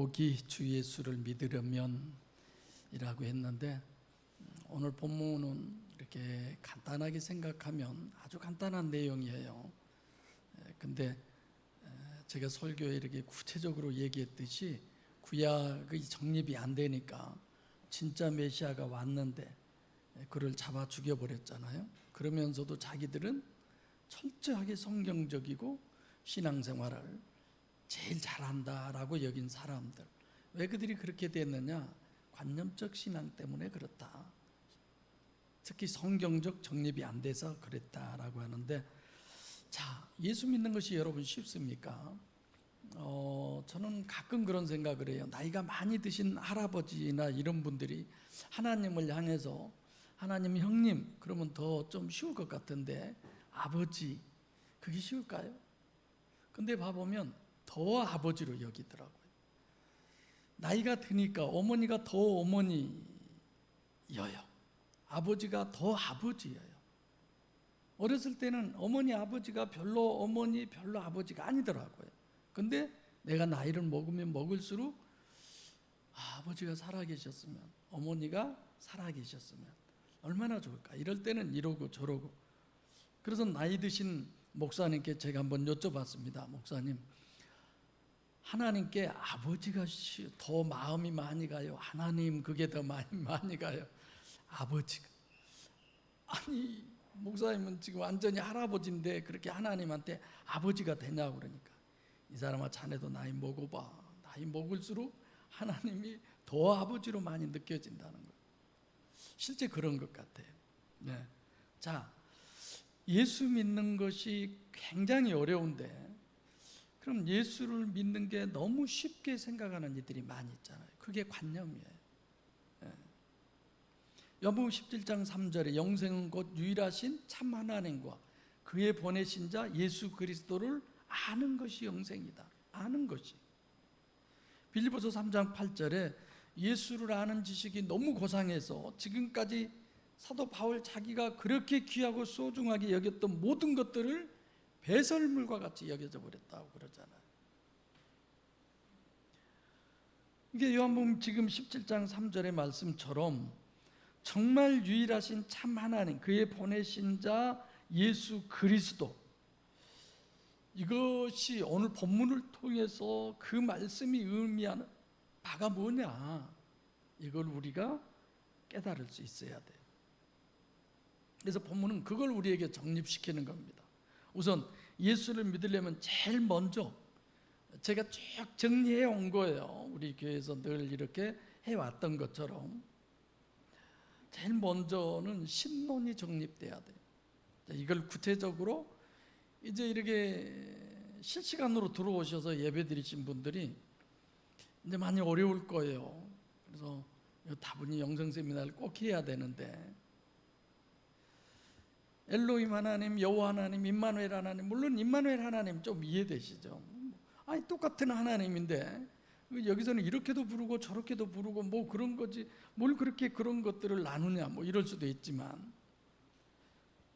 제목이 주 예수를 믿으려면 이라고 했는데, 오늘 본문은 이렇게 간단하게 생각하면 아주 간단한 내용이에요. 근데 제가 설교에 이렇게 구체적으로 얘기했듯이 구약의 정립이 안 되니까 진짜 메시아가 왔는데 그를 잡아 죽여버렸잖아요. 그러면서도 자기들은 철저하게 성경적이고 신앙생활을 제일 잘한다라고 여긴 사람들. 왜 그들이 그렇게 됐느냐? 관념적 신앙 때문에 그렇다. 특히 성경적 정립이 안 돼서 그랬다라고 하는데, 자, 예수 믿는 것이 여러분 쉽습니까? 저는 가끔 그런 생각을 해요. 나이가 많이 드신 할아버지나 이런 분들이 하나님을 향해서 하나님 형님 그러면 더 좀 쉬울 것 같은데 아버지 그게 쉬울까요? 근데 봐보면 더 아버지로 여기더라고요. 나이가 드니까 어머니가 더 어머니여요. 아버지가 더 아버지예요. 어렸을 때는 어머니 아버지가 별로 어머니 별로 아버지가 아니더라고요. 근데 내가 나이를 먹으면 먹을수록 아버지가 살아계셨으면, 어머니가 살아계셨으면 얼마나 좋을까. 이럴 때는 이러고 저러고. 그래서 나이 드신 목사님께 제가 한번 여쭤봤습니다. 목사님, 하나님께 아버지가 더 마음이 많이 가요? 하나님 그게 더 많이 가요? 아버지가. 아니 목사님은 지금 완전히 할아버지인데 그렇게 하나님한테 아버지가 되냐고. 그러니까 이 사람아, 자네도 나이 먹어봐. 나이 먹을수록 하나님이 더 아버지로 많이 느껴진다는 거예요. 실제 그런 것 같아요. 네. 자, 예수 믿는 것이 굉장히 어려운데 그럼 예수를 믿는 게 너무 쉽게 생각하는 이들이 많이 있잖아요. 그게 관념이에요. 요한복음 17장 3절에 영생은 곧 유일하신 참 하나님과 그의 보내신 자 예수 그리스도를 아는 것이 영생이다. 아는 것이. 빌립보서 3장 8절에 예수를 아는 지식이 너무 고상해서 지금까지 사도 바울 자기가 그렇게 귀하고 소중하게 여겼던 모든 것들을 배설물과 같이 여겨져 버렸다고 그러잖아요. 이게 요한복음 지금 17장 3절의 말씀처럼 정말 유일하신 참 하나님, 그의 보내신 자 예수 그리스도, 이것이 오늘 본문을 통해서 그 말씀이 의미하는 바가 뭐냐, 이걸 우리가 깨달을 수 있어야 돼요. 그래서 본문은 그걸 우리에게 정립시키는 겁니다. 우선 예수를 믿으려면 제일 먼저 제가 쭉 정리해 온 거예요. 우리 교회에서 늘 이렇게 해왔던 것처럼 제일 먼저는 신론이 정립돼야 돼요. 이걸 구체적으로 이제 이렇게 실시간으로 들어오셔서 예배 드리신 분들이 이제 많이 어려울 거예요. 그래서 다분히 영성 세미나를 꼭 해야 되는데, 엘로힘 하나님, 여호와 하나님, 임마누엘 하나님, 물론 임마누엘 하나님 좀 이해되시죠? 아니 똑같은 하나님인데 여기서는 이렇게도 부르고 저렇게도 부르고 뭐 그런 거지 뭘 그렇게 그런 것들을 나누냐 뭐 이럴 수도 있지만,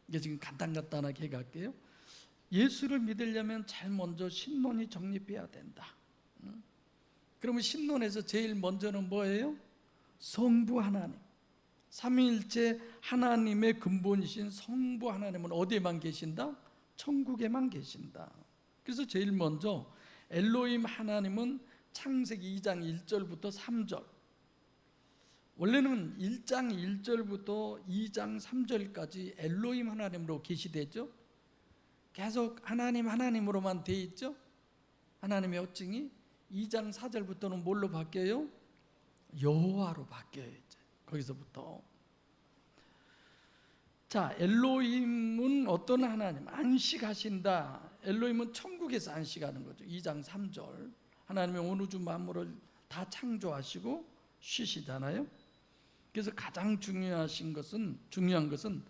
이게 지금 간단하게 해갈게요. 예수를 믿으려면 제일 먼저 신론이 정립해야 된다. 그러면 신론에서 제일 먼저는 뭐예요? 성부 하나님, 삼위일체 하나님의 근본이신 성부 하나님은 어디에만 계신다? 천국에만 계신다. 그래서 제일 먼저 엘로힘 하나님은 창세기 2장 1절부터 3절, 원래는 1장 1절부터 2장 3절까지 엘로힘 하나님으로 계시되죠. 계속 하나님으로만 돼 있죠. 하나님의 호칭이 2장 4절부터는 뭘로 바뀌어요? 여호와로 바뀌어요. 이제 거기서부터. 자, 엘로힘은 어떤 하나님? 안식하신다. 엘로힘은 천국에서 안식하는 거죠. 2장 3절. 하나님이 온 우주 만물을 다 창조하시고 쉬시잖아요. 그래서 가장 중요한 것은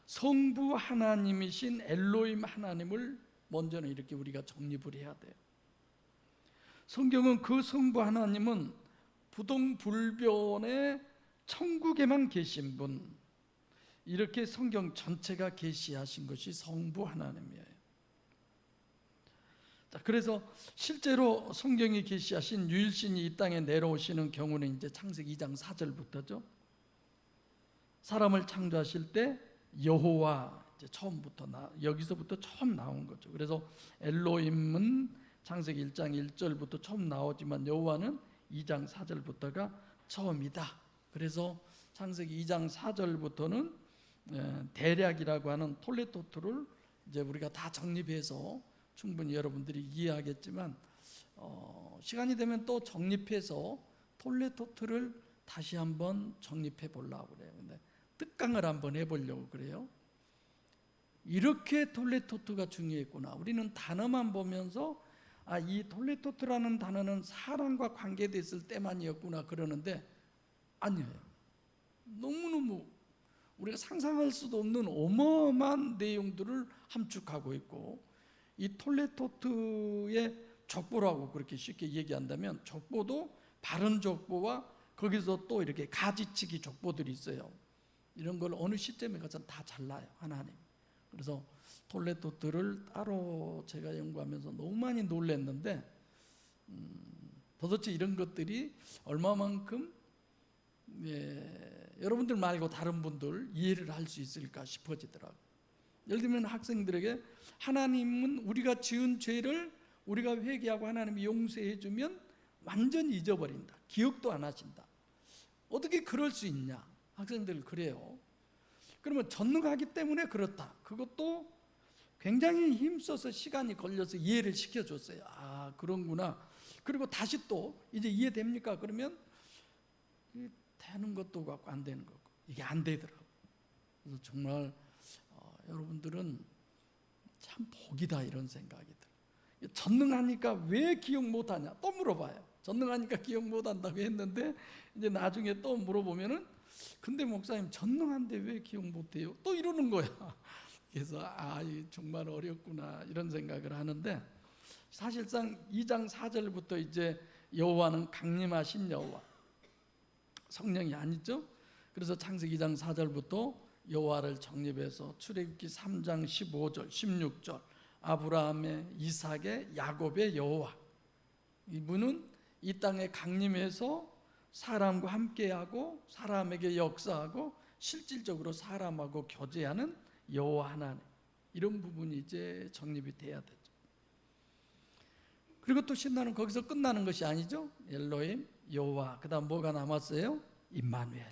성부 하나님이신 엘로힘 하나님을 먼저는 이렇게 우리가 정립을 해야 돼요. 성경은 그 성부 하나님은 부동불변의 천국에만 계신 분, 이렇게 성경 전체가 계시하신 것이 성부 하나님이에요. 자, 그래서 실제로 성경이 계시하신 유일신이 이 땅에 내려오시는 경우는 이제 창세기 2장 4절부터죠. 사람을 창조하실 때 여호와 이제 처음부터 여기서부터 처음 나온 거죠. 그래서 엘로힘은 창세기 1장 1절부터 처음 나오지만 여호와는 2장 4절부터가 처음이다. 그래서 창세기 2장 4절부터는 대략이라고 하는 톨레토트를 이제 우리가 다 정립해서 충분히 여러분들이 이해하겠지만 시간이 되면 또 정립해서 톨레토트를 다시 한번 정립해 보려고 그래요. 근데 특강을 한번 해보려고 그래요. 이렇게 톨레토트가 중요했구나. 우리는 단어만 보면서 이 톨레토트라는 단어는 사람과 관계됐을 때만이었구나 그러는데 아니에요. 너무너무 우리가 상상할 수도 없는 어마어마한 내용들을 함축하고 있고, 이 톨레토트의 족보라고 그렇게 쉽게 얘기한다면 족보도 바른 족보와 거기서 또 이렇게 가지치기 족보들이 있어요. 이런 걸 어느 시점에 가서는 다 잘라요, 하나님. 그래서 톨레토트를 따로 제가 연구하면서 너무 많이 놀랐는데 도대체 이런 것들이 얼마만큼 여러분들 말고 다른 분들 이해를 할 수 있을까 싶어지더라고요. 예를 들면 학생들에게 하나님은 우리가 지은 죄를 우리가 회개하고 하나님이 용서해 주면 완전히 잊어버린다, 기억도 안 하신다. 어떻게 그럴 수 있냐? 학생들 그래요. 그러면 전능하기 때문에 그렇다. 그것도 굉장히 힘써서 시간이 걸려서 이해를 시켜줬어요. 아, 그런구나. 그리고 다시 또 이제 이해됩니까? 그러면 되는 것도 같고 안 되는 거고, 이게 안 되더라고요. 그래서 정말 여러분들은 참 복이다 이런 생각이 들어요. 전능하니까 왜 기억 못하냐 또 물어봐요. 전능하니까 기억 못한다고 했는데 이제 나중에 또 물어보면은 근데 목사님 전능한데 왜 기억 못해요? 또 이러는 거야. 그래서 정말 어렵구나 이런 생각을 하는데, 사실상 2장 4절부터 이제 여호와는 강림하신 여호와, 성령이 아니죠. 그래서 창세기 2장 4절부터 여호와를 정립해서 출애굽기 3장 15절 16절 아브라함의, 이삭의, 야곱의 여호와, 이분은 이 땅에 강림해서 사람과 함께하고 사람에게 역사하고 실질적으로 사람하고 교제하는 여호와 하나님, 이런 부분이 이제 정립이 돼야 되죠. 그리고 또 신나는 거기서 끝나는 것이 아니죠. 엘로힘, 여호와, 그 다음 뭐가 남았어요? 임마누엘.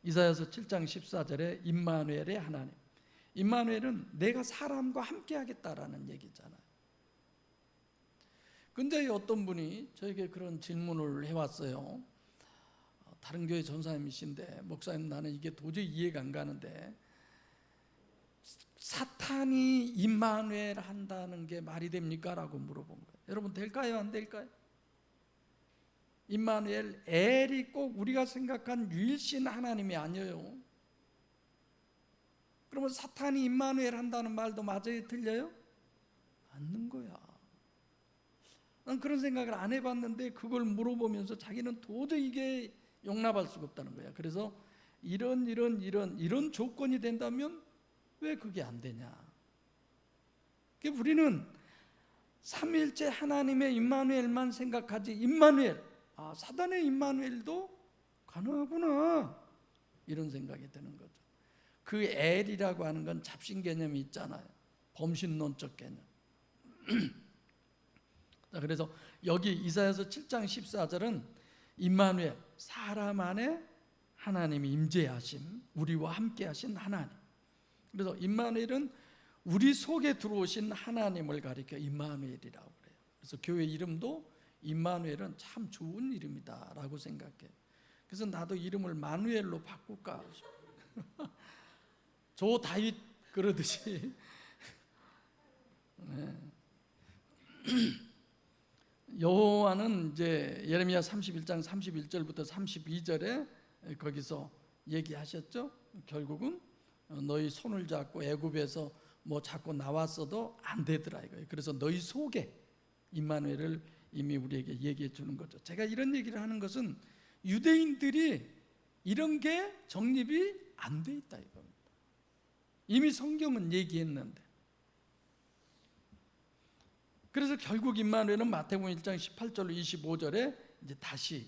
이사야서 7장 14절에 임마누엘의 하나님. 임마누엘은 내가 사람과 함께 하겠다라는 얘기잖아요. 근데 어떤 분이 저에게 그런 질문을 해왔어요. 다른 교회 전사님이신데, 목사님 나는 이게 도저히 이해가 안 가는데 사탄이 임마누엘 한다는 게 말이 됩니까? 라고 물어본 거예요. 여러분 될까요? 안 될까요? 임마누엘, 엘이 꼭 우리가 생각한 유일신 하나님이 아니에요. 그러면 사탄이 임마누엘 한다는 말도 맞아요? 틀려요? 맞는 거야. 난 그런 생각을 안 해봤는데 그걸 물어보면서 자기는 도저히 이게 용납할 수가 없다는 거야. 그래서 이런 조건이 된다면 왜 그게 안 되냐? 우리는 삼위일체 하나님의 임마누엘만 생각하지, 임마누엘, 사단의 임마누엘도 가능하구나 이런 생각이 드는 거죠. 그 엘이라고 하는 건 잡신 개념이 있잖아요. 범신론적 개념. 그래서 여기 이사야서 7장 14절은 임마누엘, 사람 안에 하나님이 임재하심, 우리와 함께 하신 하나님. 그래서 임마누엘은 우리 속에 들어오신 하나님을 가리켜 임마누엘이라고 그래요. 그래서 교회 이름도 임마누엘은 참 좋은 이름이다 라고 생각해요. 그래서 나도 이름을 마누엘로 바꿀까 싶어요. 조 다윗 그러듯이. 네. 여호와는 이제 예레미야 31장 31절부터 32절에 거기서 얘기하셨죠. 결국은 너희 손을 잡고 애굽에서 뭐 잡고 나왔어도 안 되더라 이거예요. 그래서 너희 속에 임마누엘을 이미 우리에게 얘기해 주는 거죠. 제가 이런 얘기를 하는 것은 유대인들이 이런 게 정립이 안 돼 있다 이겁니다. 이미 성경은 얘기했는데. 그래서 결국 임마누엘은 마태복음 1장 18절로 25절에 이제 다시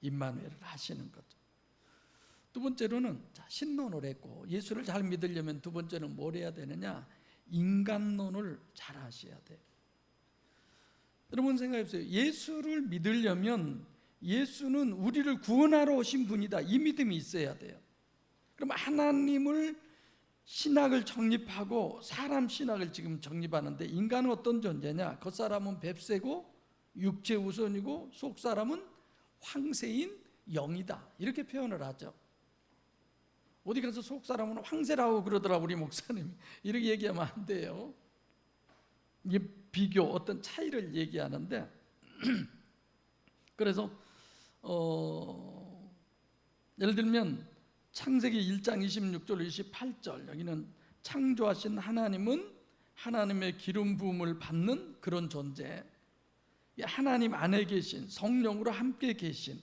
임마누엘을 하시는 거죠. 두 번째로는 신론을 했고, 예수를 잘 믿으려면 두 번째는 뭘 해야 되느냐? 인간론을 잘 하셔야 돼요. 여러분 생각해 보세요. 예수를 믿으려면 예수는 우리를 구원하러 오신 분이다, 이 믿음이 있어야 돼요. 그럼 하나님을 신학을 정립하고 사람 신학을 지금 정립하는데, 인간은 어떤 존재냐? 겉사람은 뱁새고 육체 우선이고 속사람은 황새인 영이다, 이렇게 표현을 하죠. 어디 가서 속사람은 황새라고 그러더라 우리 목사님이. 이렇게 얘기하면 안 돼요. 이게 비교, 어떤 차이를 얘기하는데 그래서 예를 들면 창세기 1장 26절 28절, 여기는 창조하신 하나님은 하나님의 기름 부음을 받는 그런 존재, 하나님 안에 계신, 성령으로 함께 계신,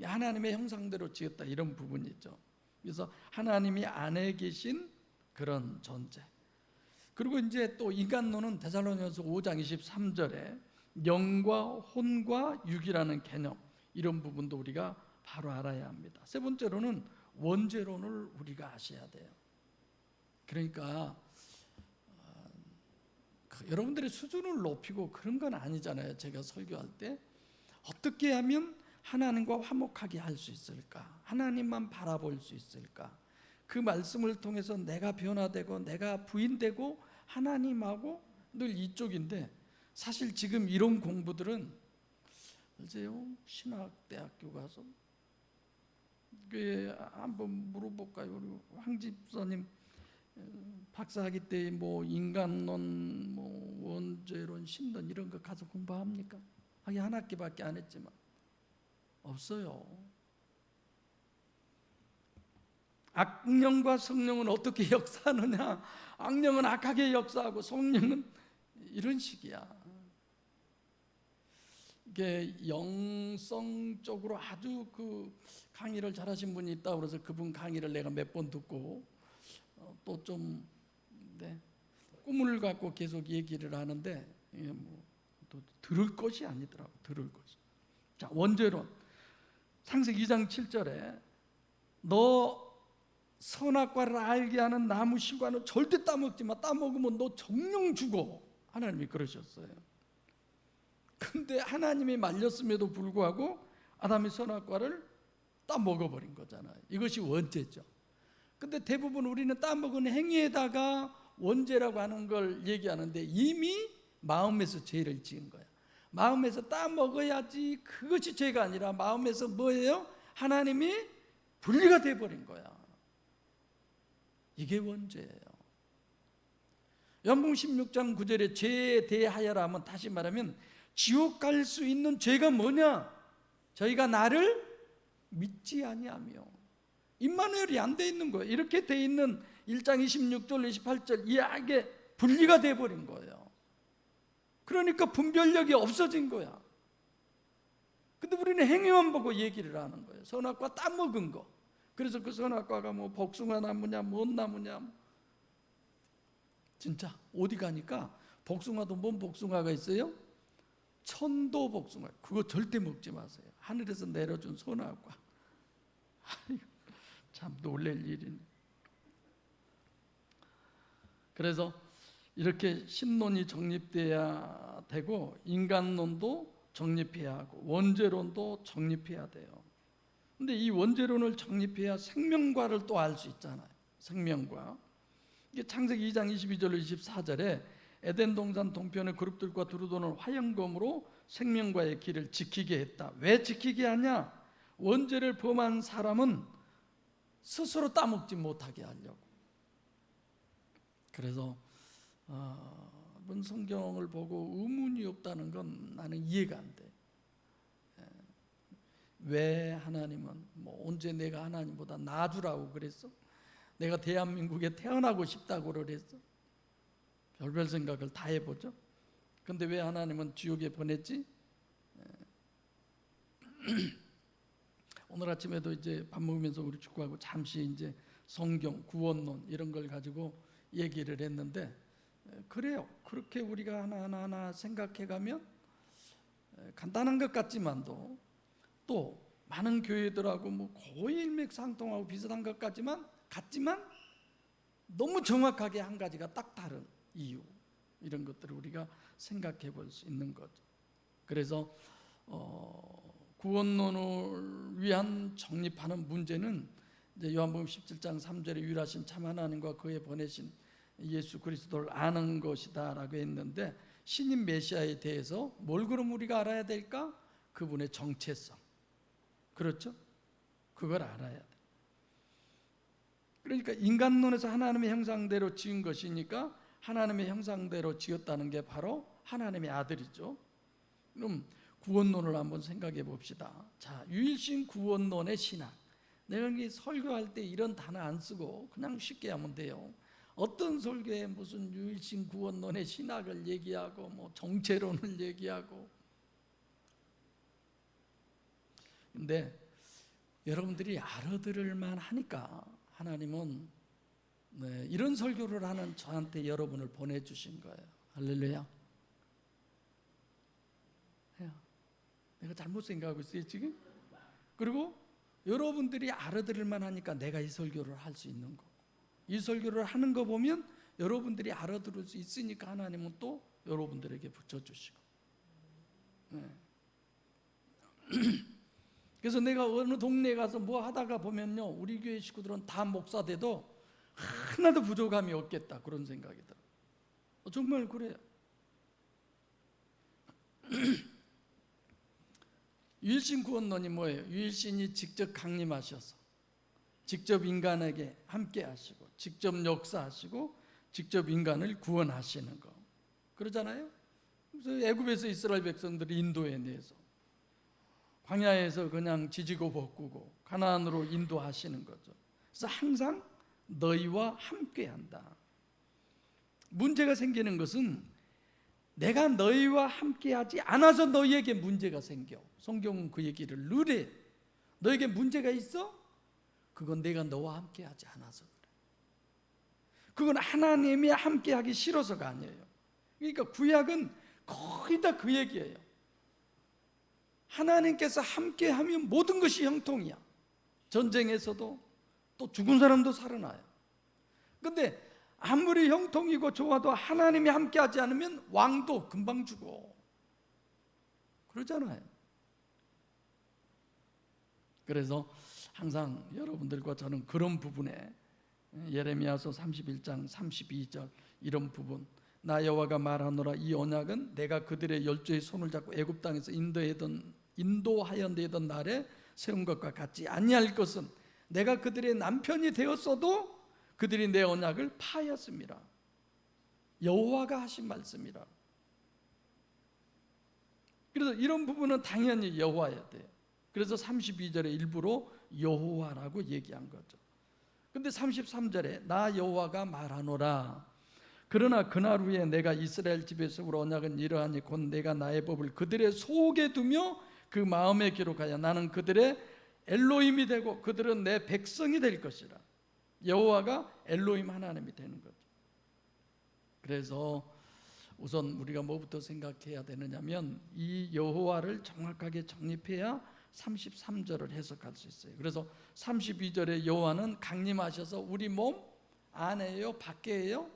하나님의 형상대로 지었다, 이런 부분이죠. 그래서 하나님이 안에 계신 그런 존재. 그리고 이제 또 인간론은 데살로니가서 5장 23절에 영과 혼과 육이라는 개념, 이런 부분도 우리가 바로 알아야 합니다. 세 번째로는 원죄론을 우리가 아셔야 돼요. 그러니까 여러분들의 수준을 높이고 그런 건 아니잖아요. 제가 설교할 때 어떻게 하면 하나님과 화목하게 할 수 있을까? 하나님만 바라볼 수 있을까? 그 말씀을 통해서 내가 변화되고 내가 부인되고 하나님하고 늘 이쪽인데, 사실 지금 이런 공부들은 글쎄요, 신학대학교 가서 한번 물어볼까요? 우리 황 집사님 박사학위 때 뭐 인간론, 뭐 원죄론, 신론 이런 거 가서 공부합니까? 하긴 한 학기밖에 안 했지만 없어요. 악령과 성령은 어떻게 역사하느냐? 악령은 악하게 역사하고 성령은 이런 식이야. 이게 영성적으로 아주 그 강의를 잘하신 분이 있다 그래서 그분 강의를 내가 몇 번 듣고 또 좀 꿈을 갖고 계속 얘기를 하는데 또 들을 것이 아니더라고. 들을 것이. 자, 원죄론. 창세기 2장 7절에 너 선악과를 알게 하는 나무 실과는 절대 따먹지 마. 따먹으면 너 정령 죽어. 하나님이 그러셨어요. 근데 하나님이 말렸음에도 불구하고 아담이 선악과를 따먹어버린 거잖아요. 이것이 원죄죠. 근데 대부분 우리는 따먹은 행위에다가 원죄라고 하는 걸 얘기하는데 이미 마음에서 죄를 지은 거야. 마음에서 따먹어야지, 그것이 죄가 아니라 마음에서 뭐예요? 하나님이 분리가 돼버린 거야. 이게 원죄예요. 요한복음 16장 9절에 죄에 대하여라 하면, 다시 말하면 지옥 갈 수 있는 죄가 뭐냐? 저희가 나를 믿지 아니하며. 임마누엘이 안 돼 있는 거예요. 이렇게 돼 있는 1장 26절 28절 이 악에 분리가 돼버린 거예요. 그러니까 분별력이 없어진 거야. 근데 우리는 행위만 보고 얘기를 하는 거예요. 선악과 따먹은 거. 그래서 그 선악과가 뭐 복숭아 나무냐 뭔 나무냐, 진짜 어디 가니까 복숭아도 뭔 복숭아가 있어요? 천도 복숭아. 그거 절대 먹지 마세요. 하늘에서 내려준 선악과. 참 놀랄 일이네. 그래서 이렇게 신론이 정립돼야 되고 인간론도 정립해야 하고 원죄론도 정립해야 돼요. 근데 이 원죄론을 정립해야 생명과를 또 알 수 있잖아요. 생명과. 이게 창세기 2장 22절 24절에 에덴 동산 동편의 그룹들과 두루도는 화영검으로 생명과의 길을 지키게 했다. 왜 지키게 하냐? 원죄를 범한 사람은 스스로 따먹지 못하게 하려고. 그래서 본 성경을 보고 의문이 없다는 건 나는 이해가 안 돼. 왜 하나님은 언제 내가 하나님보다 나주라고 그랬어? 내가 대한민국에 태어나고 싶다고 그랬어? 별별 생각을 다 해보죠. 근데 왜 하나님은 지옥에 보냈지? 오늘 아침에도 이제 밥 먹으면서 우리 축구하고 잠시 이제 성경 구원론 이런 걸 가지고 얘기를 했는데, 그래요. 그렇게 우리가 하나하나 생각해가면 간단한 것 같지만도 또 많은 교회들하고 뭐 거의 일맥상통하고 비슷한 것 같지만 너무 정확하게 한 가지가 딱 다른 이유, 이런 것들을 우리가 생각해 볼 수 있는 거죠. 그래서 구원론을 위한 정립하는 문제는 이제 요한복음 17장 3절에 유일하신 참 하나님과 그의 보내신 예수 그리스도를 아는 것이다라고 했는데, 신인 메시아에 대해서 뭘 그럼 우리가 알아야 될까? 그분의 정체성, 그렇죠? 그걸 알아야 돼. 그러니까 인간론에서 하나님의 형상대로 지은 것이니까 하나님의 형상대로 지었다는 게 바로 하나님의 아들이죠. 그럼 구원론을 한번 생각해 봅시다. 자, 유일신 구원론의 신학. 내가 설교할 때 이런 단어 안 쓰고 그냥 쉽게 하면 돼요. 어떤 설교에 무슨 유일신 구원론의 신학을 얘기하고 뭐 정체론을 얘기하고. 근데 여러분들이 알아들을만 하니까 하나님은 이런 설교를 하는 저한테 여러분을 보내주신 거예요. 할렐루야. 내가 잘못 생각하고 있어요 지금? 그리고 여러분들이 알아들을만 하니까 내가 이 설교를 할 수 있는 거고, 이 설교를 하는 거 보면 여러분들이 알아들을 수 있으니까 하나님은 또 여러분들에게 붙여주시고. 그래서 내가 어느 동네에 가서 뭐 하다가 보면요, 우리 교회 식구들은 다 목사 돼도 하나도 부족함이 없겠다, 그런 생각이 들어요. 정말 그래요. 유일신 구원론이 뭐예요? 유일신이 직접 강림하셔서 직접 인간에게 함께 하시고 직접 역사하시고 직접 인간을 구원하시는 거, 그러잖아요. 그래서 애굽에서 이스라엘 백성들이 인도에 내서 광야에서 그냥 지지고 볶고 가나안으로 인도하시는 거죠. 그래서 항상 너희와 함께한다. 문제가 생기는 것은 내가 너희와 함께하지 않아서 너희에게 문제가 생겨. 성경은 그 얘기를 늘 해. 너에게 문제가 있어? 그건 내가 너와 함께하지 않아서 그래. 그건 하나님이 함께하기 싫어서가 아니에요. 그러니까 구약은 거의 다 그 얘기예요. 하나님께서 함께하면 모든 것이 형통이야. 전쟁에서도 또 죽은 사람도 살아나요. 근데 아무리 형통이고 좋아도 하나님이 함께하지 않으면 왕도 금방 죽어. 그러잖아요. 그래서 항상 여러분들과 저는 그런 부분에 예레미야서 31장 32절 이런 부분, 나 여호와가 말하노라 이 언약은 내가 그들의 열조의 손을 잡고 애굽 땅에서 인도하여 내던 날에 세운 것과 같지 아니할 것은 내가 그들의 남편이 되었어도 그들이 내 언약을 파하였습니다. 여호와가 하신 말씀이라. 그래서 이런 부분은 당연히 여호와야 돼요. 그래서 32절에 일부러 여호와라고 얘기한 거죠. 근데 33절에 나 여호와가 말하노라 그러나 그날 후에 내가 이스라엘 집에 세울 언약은 이러하니 곧 내가 나의 법을 그들의 속에 두며 그 마음에 기록하여 나는 그들의 엘로힘이 되고 그들은 내 백성이 될 것이라. 여호와가 엘로힘 하나님이 되는 거죠. 그래서 우선 우리가 뭐부터 생각해야 되느냐면 이 여호와를 정확하게 정립해야 33절을 해석할 수 있어요. 그래서 32절에 여호와는 강림하셔서 우리 몸 안에요? 밖에요?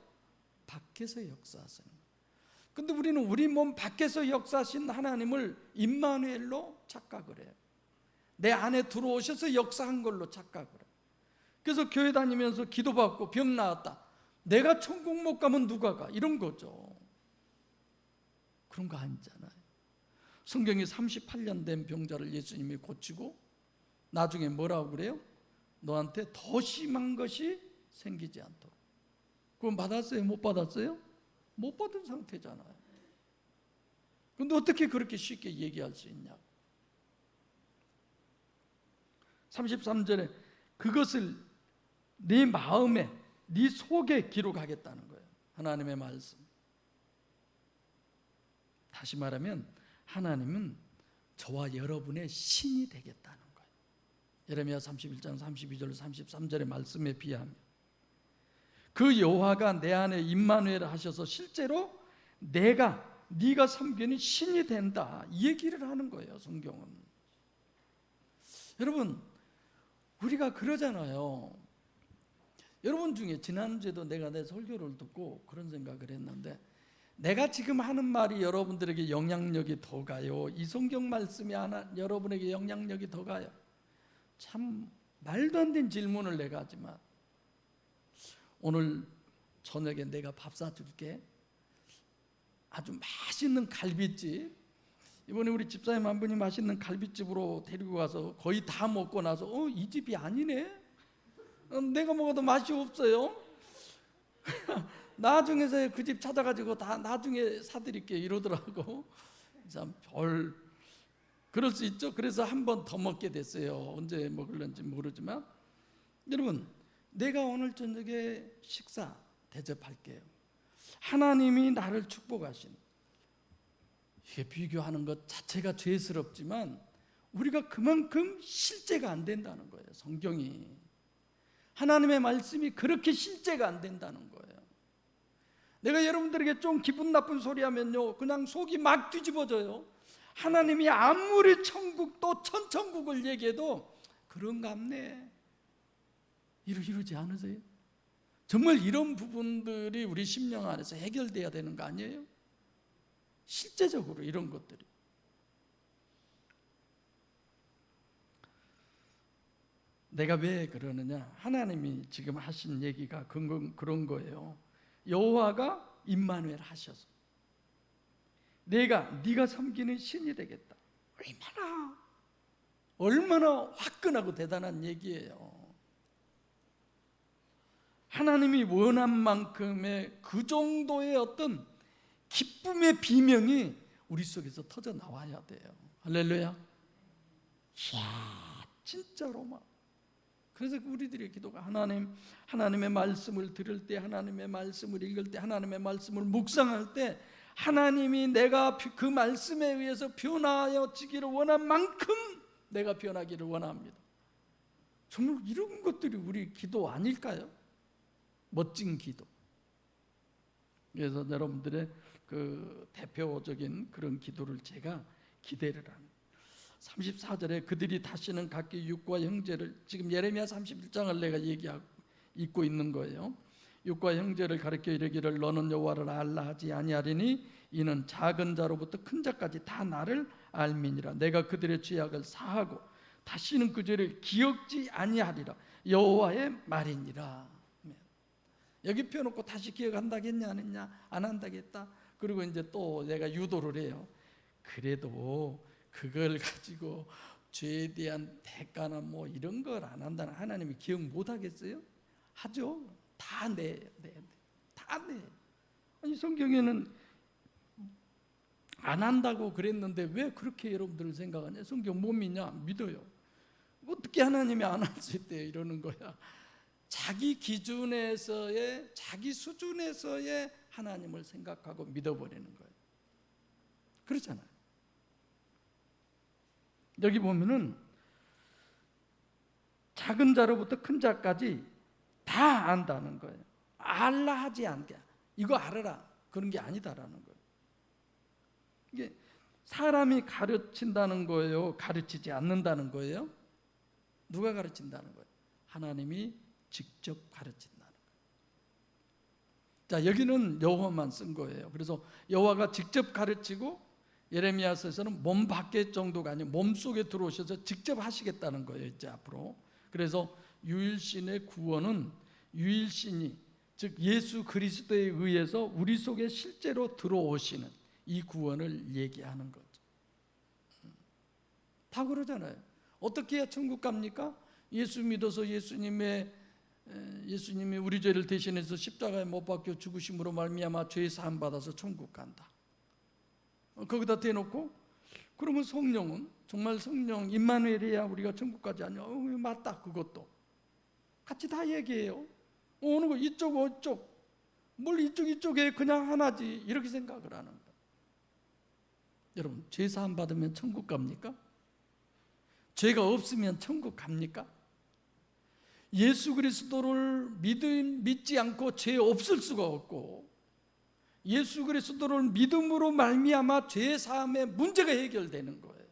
밖에서 역사하시는 거예요. 근데 우리는 우리 몸 밖에서 역사하신 하나님을 임마누엘로 착각을 해요. 내 안에 들어오셔서 역사한 걸로 착각을 해요. 그래서 교회 다니면서 기도받고 병 나았다. 내가 천국 못 가면 누가 가? 이런 거죠. 그런 거 아니잖아요. 성경에 38년 된 병자를 예수님이 고치고 나중에 뭐라고 그래요? 너한테 더 심한 것이 생기지 않도록. 그건 받았어요? 못 받았어요? 못 받은 상태잖아요. 근데 어떻게 그렇게 쉽게 얘기할 수 있냐고. 33절에 그것을 네 마음에 네 속에 기록하겠다는 거예요. 하나님의 말씀. 다시 말하면 하나님은 저와 여러분의 신이 되겠다는 거예요. 예레미야 31장 32절 33절의 말씀에 비하면 그 여호와가 내 안에 임마누엘 하셔서 실제로 네가 섬기는 신이 된다, 이 얘기를 하는 거예요, 성경은. 여러분, 우리가 그러잖아요. 여러분 중에 지난주에도 내가 내 설교를 듣고 그런 생각을 했는데, 내가 지금 하는 말이 여러분들에게 영향력이 더 가요, 이 성경 말씀이 여러분에게 영향력이 더 가요? 참 말도 안 되는 질문을 내가 하지만, 오늘 저녁에 내가 밥 사줄게, 아주 맛있는 갈비집, 이번에 우리 집사님 한 분이 맛있는 갈비집으로 데리고 가서 거의 다 먹고 나서 이 집이 아니네, 내가 먹어도 맛이 없어요. 나중에서 그 집 찾아가지고 다 나중에 사드릴게 이러더라고. 참 그럴 수 있죠. 그래서 한 번 더 먹게 됐어요. 언제 먹을는지 모르지만, 여러분, 내가 오늘 저녁에 식사 대접할게요. 하나님이 나를 축복하신, 이게 비교하는 것 자체가 죄스럽지만 우리가 그만큼 실제가 안 된다는 거예요. 성경이, 하나님의 말씀이 그렇게 실제가 안 된다는 거예요. 내가 여러분들에게 좀 기분 나쁜 소리 하면요, 그냥 속이 막 뒤집어져요. 하나님이 아무리 천국도 천천국을 얘기해도 그런가 없네, 이러지 않으세요? 정말 이런 부분들이 우리 심령 안에서 해결돼야 되는 거 아니에요? 실제적으로 이런 것들이. 내가 왜 그러느냐, 하나님이 지금 하신 얘기가 그런 거예요. 여호와가 임마누엘 하셔서 네가 섬기는 신이 되겠다. 얼마나 화끈하고 대단한 얘기예요. 하나님이 원한 만큼의 그 정도의 어떤 기쁨의 비명이 우리 속에서 터져 나와야 돼요. 할렐루야. 이야, 진짜로 막. 그래서 우리들의 기도가, 하나님의 말씀을 들을 때, 하나님의 말씀을 읽을 때, 하나님의 말씀을 묵상할 때, 하나님이 내가 그 말씀에 의해서 변화하여지기를 원한 만큼 내가 변하기를 원합니다. 정말 이런 것들이 우리 기도 아닐까요? 멋진 기도. 그래서 여러분들의 그 대표적인 그런 기도를 제가 기대를 합니다. 34절에 그들이 다시는 각기 육과 형제를, 지금 예레미야 31장을 내가 읽고 있는 거예요. 육과 형제를 가리켜 이르기를 너는 여호와를 알라 하지 아니하리니 이는 작은 자로부터 큰 자까지 다 나를 알미니라. 내가 그들의 죄악을 사하고 다시는 그 죄를 기억지 아니하리라. 여호와의 말이니라. 여기 펴놓고 다시 기억한다겠냐 안 했냐, 안 한다겠다. 그리고 이제 또 내가 유도를 해요. 그래도 그걸 가지고 죄에 대한 대가나 뭐 이런 걸 안 한다는, 하나님이 기억 못 하겠어요? 하죠. 다 내. 아니 성경에는 안 한다고 그랬는데 왜 그렇게 여러분들 생각하냐? 성경 못 믿냐? 믿어요. 어떻게 하나님이 안 할 수 있대요? 이러는 거야. 자기 기준에서의, 자기 수준에서의 하나님을 생각하고 믿어버리는 거예요. 그렇잖아요. 여기 보면은 작은 자로부터 큰 자까지 다 안다는 거예요. 알라 하지 않게, 이거 알아라, 그런 게 아니다라는 거예요. 이게 사람이 가르친다는 거예요, 가르치지 않는다는 거예요? 누가 가르친다는 거예요? 하나님이 직접 가르친다는 거예요. 자, 여기는 여호와만 쓴 거예요. 그래서 여호와가 직접 가르치고, 예레미야서에서는 몸 밖에 정도가 아니고 몸 속에 들어오셔서 직접 하시겠다는 거예요, 이제 앞으로. 그래서 유일신의 구원은 유일신이, 즉 예수 그리스도에 의해서 우리 속에 실제로 들어오시는 이 구원을 얘기하는 거죠. 다 그러잖아요. 어떻게 해야 천국 갑니까? 예수 믿어서 예수님이 우리 죄를 대신해서 십자가에 못 박혀 죽으심으로 말미암아 죄 사함 받아서 천국 간다. 거기다 대놓고 그러면 성령은, 정말 성령 임마누엘이야 우리가 천국 가지 않냐? 맞다. 그것도 같이 다 얘기해요. 어느 거 이쪽 어쪽, 뭘 이쪽에 그냥 하나지, 이렇게 생각을 하는 거예요. 여러분, 죄 사함 받으면 천국 갑니까? 죄가 없으면 천국 갑니까? 예수 그리스도를 믿지 않고 죄 없을 수가 없고, 예수 그리스도를 믿음으로 말미암아 죄 사함의 문제가 해결되는 거예요.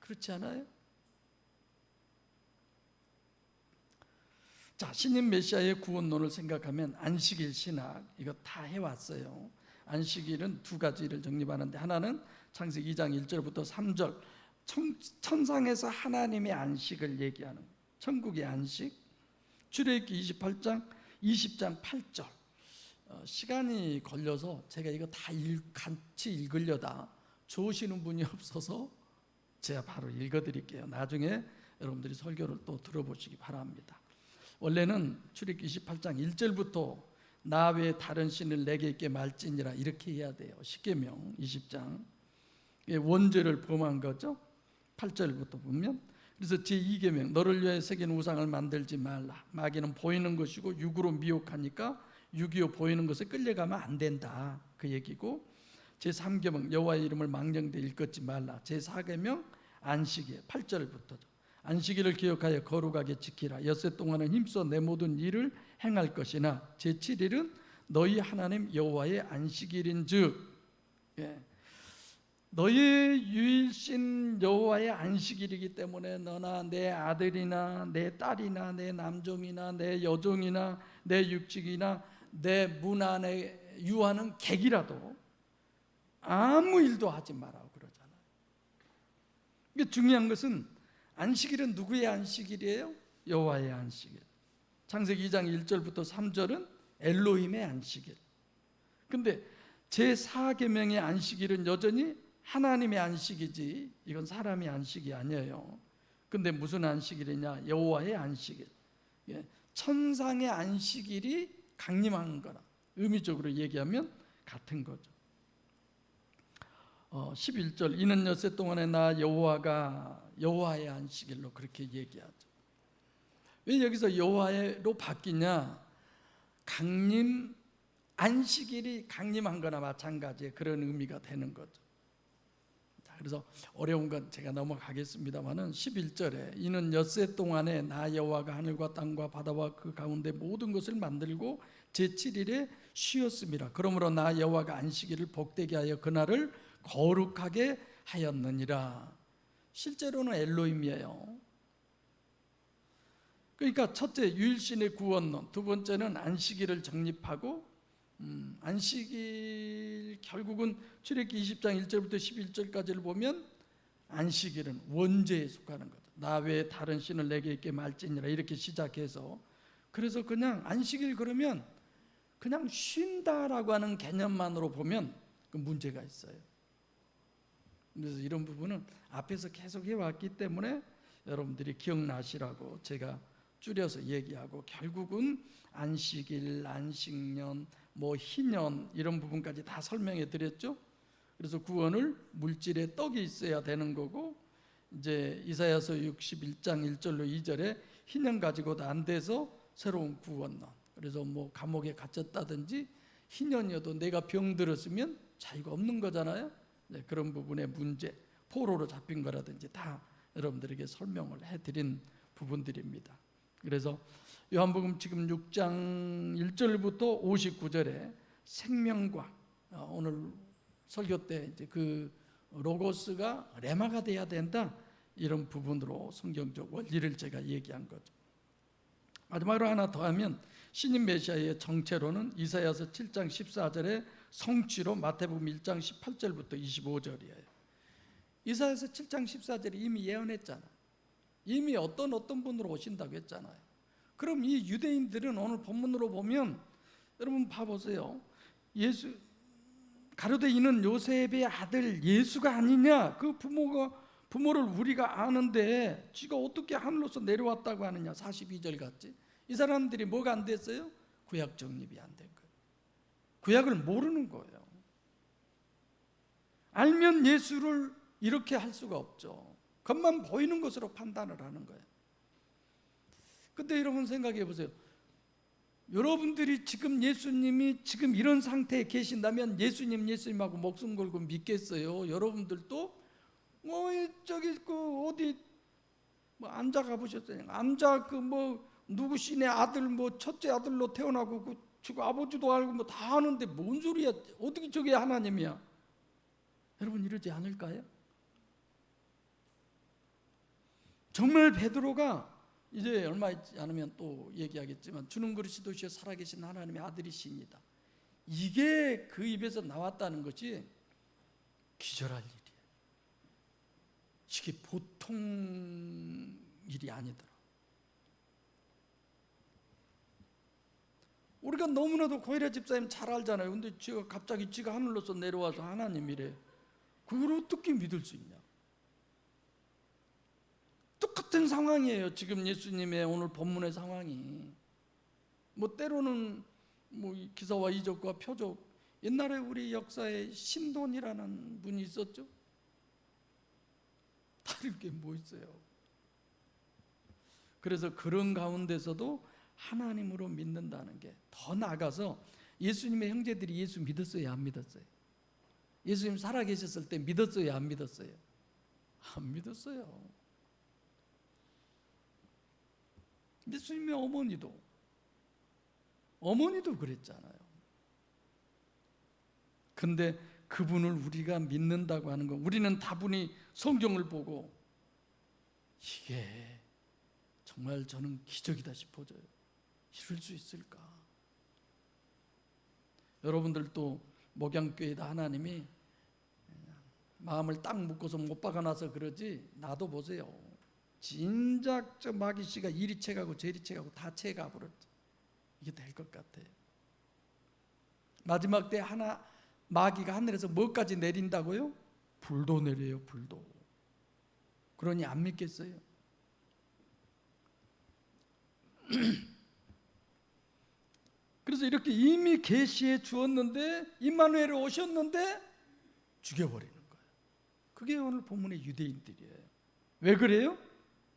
그렇지 않아요? 자, 신인 메시아의 구원론을 생각하면 안식일 신학 이거 다 해왔어요. 안식일은 두 가지를 정립하는데, 하나는 창세기 2장 1절부터 3절 천상에서 하나님의 안식을 얘기하는 천국의 안식, 출애굽기 28장 20장 8절. 시간이 걸려서 제가 이거 다 같이 읽으려다 좋으시는 분이 없어서 제가 바로 읽어드릴게요. 나중에 여러분들이 설교를 또 들어보시기 바랍니다. 원래는 출애굽기 28장 1절부터 나 외에 다른 신을 내게 있게 말지니라 이렇게 해야 돼요. 십계명 20장 원죄를 범한 거죠. 8절부터 보면, 그래서 제2계명 너를 위해 새긴 우상을 만들지 말라. 마귀는 보이는 것이고 육으로 미혹하니까 육이요 보이는 것에 끌려가면 안 된다, 그 얘기고, 제3계명 여호와의 이름을 망령되이 일컫지 말라. 제4계명 안식일 8절부터죠. 안식일을 기억하여 거룩하게 지키라. 엿새 동안은 힘써 내 모든 일을 행할 것이나 제7일은 너희 하나님 여호와의 안식일인즉, 너희의 유일신 여호와의 안식일이기 때문에 너나 내 아들이나 내 딸이나 내 남종이나 내 여종이나 내 육직이나 내 문 안에 유하는 객이라도 아무 일도 하지 말라고 그러잖아요. 이게 중요한 것은, 안식일은 누구의 안식일이에요? 여호와의 안식일. 창세기 2장 1절부터 3절은 엘로힘의 안식일. 근데 제4계명의 안식일은 여전히 하나님의 안식이지 이건 사람의 안식이 아니에요. 근데 무슨 안식일이냐? 여호와의 안식일. 천상의 안식일이 강림한 거라 의미적으로 얘기하면 같은 거죠. 11절 이는 엿새 동안에 나 여호와가 여호와의 안식일로 그렇게 얘기하죠. 왜 여기서 여호와로 바뀌냐? 강림 안식일이 강림한 거나 마찬가지의 그런 의미가 되는 거죠. 그래서 어려운 건 제가 넘어가겠습니다만은 11절에 이는 엿새 동안에 나 여호와가 하늘과 땅과 바다와 그 가운데 모든 것을 만들고 제7일에 쉬었습니다. 그러므로 나 여호와가 안식일을 복되게 하여 그날을 거룩하게 하였느니라. 실제로는 엘로힘이에요. 그러니까 첫째 유일신의 구원론, 두 번째는 안식일을 정립하고, 안식일 결국은 출애굽기 20장 1절부터 11절까지를 보면 안식일은 원죄에 속하는 거죠. 나 외에 다른 신을 내게 있게 말지니라 이렇게 시작해서, 그래서 그냥 안식일 그러면 그냥 쉰다라고 하는 개념만으로 보면 그 문제가 있어요. 그래서 이런 부분은 앞에서 계속 해왔기 때문에 여러분들이 기억나시라고 제가 줄여서 얘기하고, 결국은 안식일, 안식년, 희년 이런 부분까지 다 설명해 드렸죠. 그래서 구원을 물질의 떡이 있어야 되는 거고, 이제 이사야서 61장 1절로 2절에 희년 가지고도 안 돼서 새로운 구원론. 그래서 감옥에 갇혔다든지 희년이어도 내가 병들었으면 자유가 없는 거잖아요. 네, 그런 부분의 문제, 포로로 잡힌 거라든지 다 여러분들에게 설명을 해드린 부분들입니다. 그래서 요한복음 지금 6장 1절부터 59절에 생명과, 오늘 설교 때 이제 그 로고스가 레마가 돼야 된다, 이런 부분으로 성경적 원리를 제가 얘기한 거죠. 마지막으로 하나 더 하면 신인 메시아의 정체로는 이사야서 7장 14절에 성취로 마태복음 1장 18절부터 25절이에요. 이사야서 7장 14절에 이미 예언했잖아. 이미 어떤 분으로 오신다고 했잖아요. 그럼 이 유대인들은 오늘 본문으로 보면, 여러분 봐보세요. 예수 가룟에 있는 요셉의 아들 예수가 아니냐? 그 부모를 우리가 아는데 쥐가 어떻게 하늘로서 내려왔다고 하느냐? 42절 같지? 이 사람들이 뭐가 안 됐어요? 구약 정립이 안 된 거예요. 구약을 모르는 거예요. 알면 예수를 이렇게 할 수가 없죠. 겉만 보이는 것으로 판단을 하는 거예요. 근데 여러분 생각해 보세요. 여러분들이 지금 예수님이 지금 이런 상태에 계신다면 예수님하고 목숨 걸고 믿겠어요? 여러분들도 어디 뭐 암자 가보셨어요? 암자 그 뭐 누구 신의 아들 뭐 첫째 아들로 태어나고 그 지금 아버지도 알고 뭐 다 아는데 뭔 소리야? 어떻게 저게 하나님이야? 여러분 이러지 않을까요? 정말 베드로가 이제 얼마 있지 않으면 또 얘기하겠지만 주는 그릇이 도시어 살아계신 하나님의 아들이십니다. 이게 그 입에서 나왔다는 것이 기절할 일이에요. 이게 보통 일이 아니더라. 우리가 너무나도 고이라 집사님 잘 알잖아요. 근데 갑자기 지가 하늘로서 내려와서 하나님이래. 그걸 어떻게 믿을 수 있냐? 똑같은 상황이에요. 지금 예수님의 오늘 본문의 상황이. 뭐 때로는 뭐 기사와 이적과 표적. 옛날에 우리 역사에 신돈이라는 분이 있었죠. 다를 게 뭐 있어요? 그래서 그런 가운데서도 하나님으로 믿는다는 게 더 나아가서 예수님의 형제들이 예수 믿었어요? 안 믿었어요? 예수님 살아계셨을 때 믿었어요? 안 믿었어요? 안 믿었어요. 예수님의 어머니도 그랬잖아요. 근데 그분을 우리가 믿는다고 하는 건 우리는 다분히 성경을 보고 이게 정말 저는 기적이다 싶어져요. 이럴 수 있을까? 여러분들도 목양교회다 하나님이 마음을 딱 묶어서 못 박아놔서 그러지 나도 보세요. 진작 저 마귀씨가 이리 채가고 저리 채가고 다 채가 버렸지. 이게 될 것 같아요. 마지막 때 마귀가 하늘에서 뭐까지 내린다고요? 불도 내려요. 불도. 그러니 안 믿겠어요? 그래서 이렇게 이미 계시해 주었는데 임마누엘이 오셨는데 죽여버리는 거예요. 그게 오늘 본문의 유대인들이에요. 왜 그래요?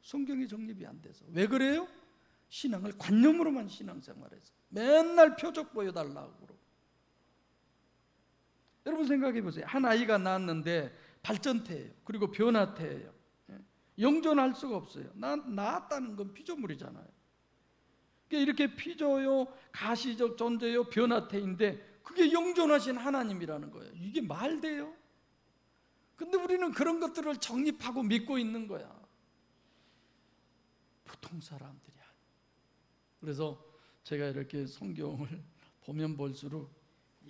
성경이 정립이 안 돼서. 왜 그래요? 신앙을 관념으로만 신앙생활해서 맨날 표적 보여달라고 그러고. 여러분 생각해 보세요. 한 아이가 낳았는데 발전태예요. 그리고 변화태예요. 영존할 수가 없어요. 낳았다는 건 피조물이잖아요. 이렇게 피조요, 가시적 존재요, 변화태인데 그게 영존하신 하나님이라는 거예요. 이게 말 돼요? 근데 우리는 그런 것들을 정립하고 믿고 있는 거야. 보통 사람들이 아니야. 그래서 제가 이렇게 성경을 보면 볼수록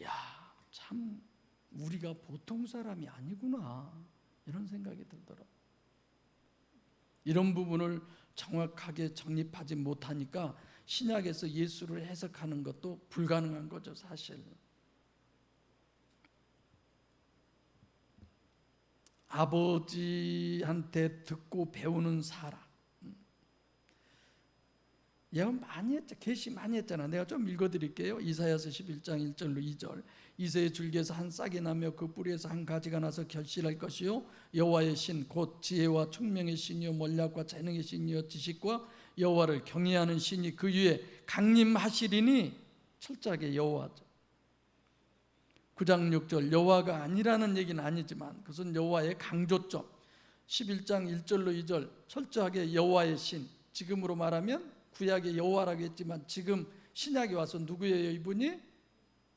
야, 참 우리가 보통 사람이 아니구나 이런 생각이 들더라고요. 이런 부분을 정확하게 정립하지 못하니까 신약에서 예수를 해석하는 것도 불가능한 거죠, 사실. 아버지한테 듣고 배우는 사람. 예언 많이 했죠. 계시 많이 했잖아. 내가 좀 읽어드릴게요. 이사야서 11장 1절로 2절. 이새의 줄기에서 한 싹이 나며 그 뿌리에서 한 가지가 나서 결실할 것이요 여호와의 신 곧 지혜와 총명의 신이요 전략과 재능의 신이요 지식과 여호와를 경외하는 신이 그 위에 강림하시리니. 철저하게 여호와죠. 9장 6절 여호와가 아니라는 얘기는 아니지만 그것은 여호와의 강조점. 11장 1절로 2절 철저하게 여호와의 신. 지금으로 말하면 구약의 여호와라고 했지만 지금 신약에 와서 누구예요 이분이?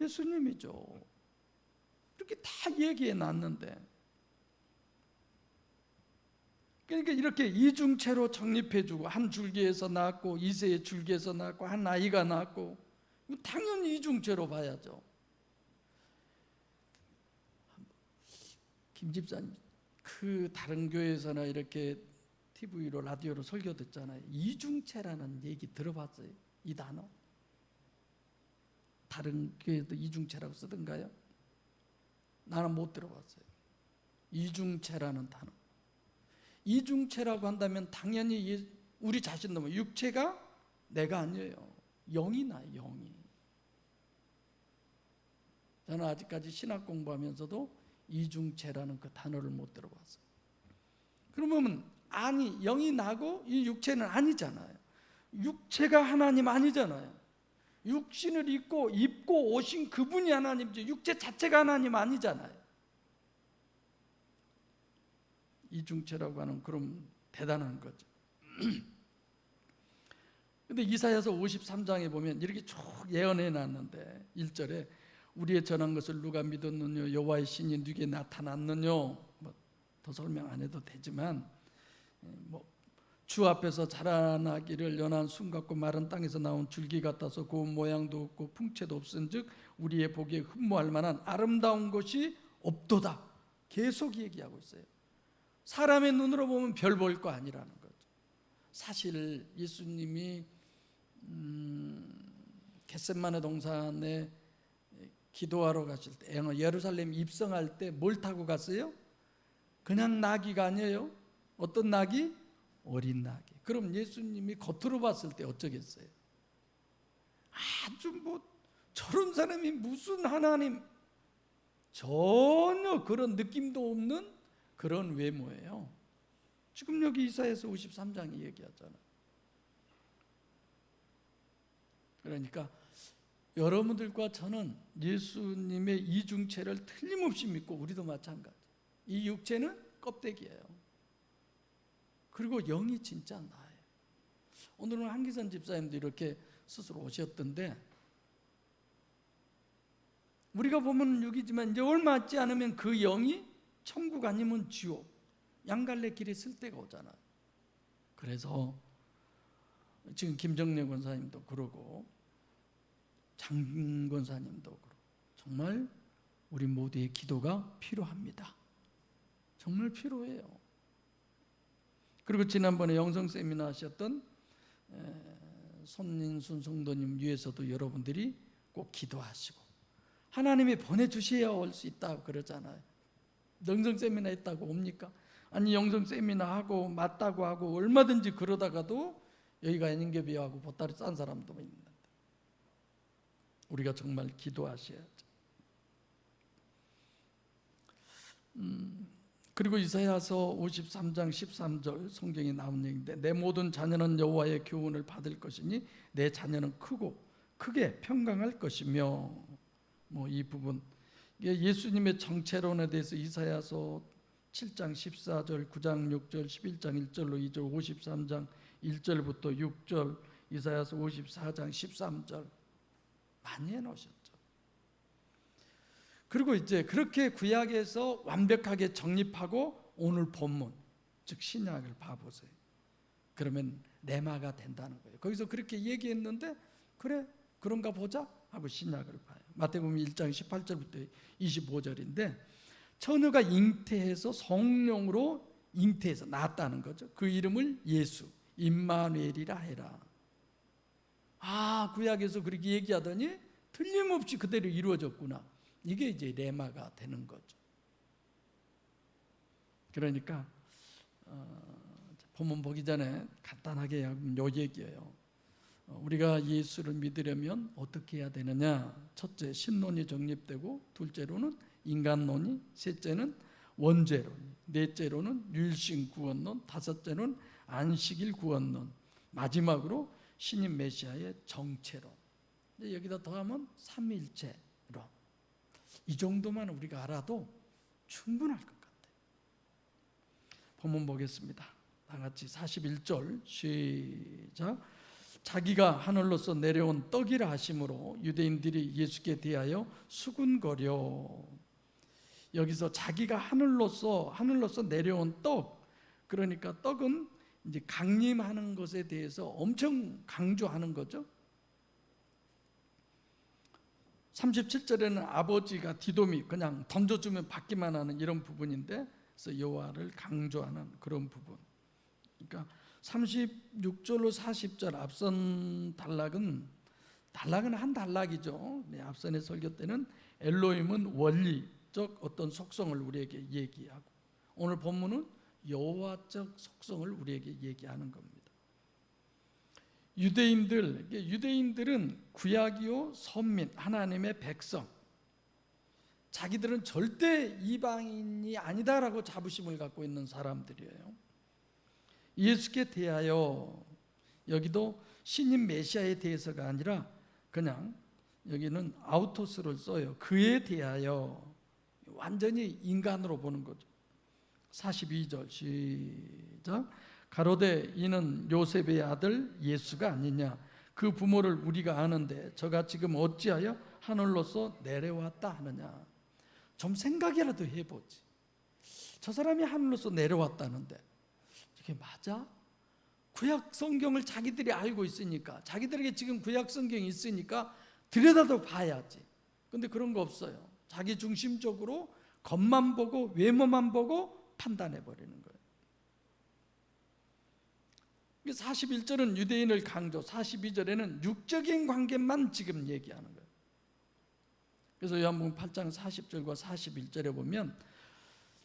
예수님이죠. 이렇게 다 얘기해 놨는데, 그러니까 이렇게 이중체로 정립해주고 한 줄기에서 낳았고 이새의 줄기에서 낳았고 한 아이가 낳았고 당연히 이중체로 봐야죠. 김 집사님 그 다른 교회에서나 이렇게 TV로 라디오로 설교 듣잖아요. 이중체라는 얘기 들어봤어요? 이 단어? 다른 교회도 이중체라고 쓰던가요? 나는 못 들어봤어요. 이중체라는 단어. 이중체라고 한다면 당연히 우리 자신도 육체가 내가 아니에요. 영이 나요. 영이. 저는 아직까지 신학 공부하면서도 이중체라는 그 단어를 못 들어봤어요. 그러면 아니 영이 나고 이 육체는 아니잖아요. 육체가 하나님 아니잖아요. 육신을 입고 오신 그분이 하나님이지 육체 자체가 하나님 아니잖아요. 이중체라고 하는 그런 대단한 거죠. 근데 이사야서 53장에 보면 이렇게 쭉 예언해 놨는데 1절에 우리의 전한 것을 누가 믿었느냐 여호와의 신이 네게 나타났느냐, 더 설명 안 해도 되지만 주 앞에서 자라나기를 연한 숨 같고 마른 땅에서 나온 줄기 같아서 고운 모양도 없고 풍채도 없은즉 우리의 보기에 흠모할 만한 아름다운 것이 없도다. 계속 얘기하고 있어요. 사람의 눈으로 보면 별 볼 거 아니라는 거죠. 사실 예수님이 겟세마네 동산에 기도하러 가실 때, 예루살렘 입성할 때 뭘 타고 갔어요? 그냥 나귀가 아니에요. 어떤 나귀? 어린 나귀. 그럼 예수님이 겉으로 봤을 때 어쩌겠어요? 아주 저런 사람이 무슨 하나님, 전혀 그런 느낌도 없는 그런 외모예요. 지금 여기 이사야서 53장이 얘기하잖아요. 그러니까 여러분들과 저는 예수님의 이중체를 틀림없이 믿고, 우리도 마찬가지. 이 육체는 껍데기예요. 그리고 영이 진짜 나예요. 오늘은 한기선 집사님도 이렇게 스스로 오셨던데, 우리가 보면 육이지만 이제 얼마 있지 않으면 그 영이 천국 아니면 지옥, 양갈래 길에 쓸 때가 오잖아요. 그래서 지금 김정래 권사님도 그러고 장 권사님도 그러고 정말 우리 모두의 기도가 필요합니다. 정말 필요해요. 그리고 지난번에 영성 세미나 하셨던 손인순 성도님 위해서도 여러분들이 꼭 기도하시고, 하나님이 보내주셔야 올 수 있다고 그러잖아요. 영성 세미나 했다고 옵니까? 아니, 영성 세미나 하고 맞다고 하고 얼마든지 그러다가도 여기가 인계비하고 보따리 싼 사람도 있는데, 우리가 정말 기도하셔야죠. 그리고 이사야서 53장 13절 성경에 나온 얘기인데, 내 모든 자녀는 여호와의 교훈을 받을 것이니 내 자녀는 크게 평강할 것이며, 이 부분 예수님의 정체론에 대해서 이사야서 7장 14절, 9장 6절, 11장 1절로 2절, 53장 1절부터 6절, 이사야서 54장 13절 많이 해놓으셨죠. 그리고 이제 그렇게 구약에서 완벽하게 정립하고 오늘 본문, 즉 신약을 봐보세요. 그러면 레마가 된다는 거예요. 거기서 그렇게 얘기했는데, 그래 그런가 보자 하고 신약을 봐요. 마태복음 1장 18절부터 25절인데, 처녀가 잉태해서 성령으로 잉태해서 낳았다는 거죠. 그 이름을 예수, 임마누엘이라 해라. 구약에서 그렇게 얘기하더니 틀림없이 그대로 이루어졌구나. 이게 이제 레마가 되는 거죠. 그러니까 본문 보기 전에 간단하게 요 얘기예요. 우리가 예수를 믿으려면 어떻게 해야 되느냐? 첫째, 신론이 정립되고, 둘째로는 인간론이, 셋째는 원죄론, 넷째로는 율신 구원론, 다섯째는 안식일 구원론, 마지막으로 신인 메시아의 정체론. 여기다 더하면 삼위일체론. 이 정도만 우리가 알아도 충분할 것 같아요. 본문 보겠습니다. 다 같이 41절 시작. 자기가 하늘로서 내려온 떡이라 하심으로 유대인들이 예수께 대하여 수군거려. 여기서 자기가 하늘로서 내려온 떡, 그러니까 떡은 이제 강림하는 것에 대해서 엄청 강조하는 거죠. 37절에는 아버지가 디도미, 그냥 던져주면 받기만 하는 이런 부분인데, 그래서 여호와를 강조하는 그런 부분. 그러니까 36절로 40절 앞선 단락은 한 단락이죠. 앞선의 설교 때는 엘로힘은 원리적 어떤 속성을 우리에게 얘기하고, 오늘 본문은 여호와적 속성을 우리에게 얘기하는 겁니다. 유대인들은 구약이요 선민, 하나님의 백성, 자기들은 절대 이방인이 아니다라고 자부심을 갖고 있는 사람들이에요. 예수께 대하여, 여기도 신인 메시아에 대해서가 아니라 그냥 여기는 아우토스를 써요. 그에 대하여, 완전히 인간으로 보는 거죠. 42절 시작. 가로되 이는 요셉의 아들 예수가 아니냐. 그 부모를 우리가 아는데 저가 지금 어찌하여 하늘로서 내려왔다 하느냐. 좀 생각이라도 해보지. 저 사람이 하늘로서 내려왔다는데 이게 맞아? 구약 성경을 자기들이 알고 있으니까, 자기들에게 지금 구약 성경이 있으니까 들여다도 봐야지. 근데 그런 거 없어요. 자기 중심적으로 겉만 보고 외모만 보고 판단해 버리는 거예요. 41절은 유대인을 강조, 42절에는 육적인 관계만 지금 얘기하는 거예요. 그래서 요한복음 8장 40절과 41절에 보면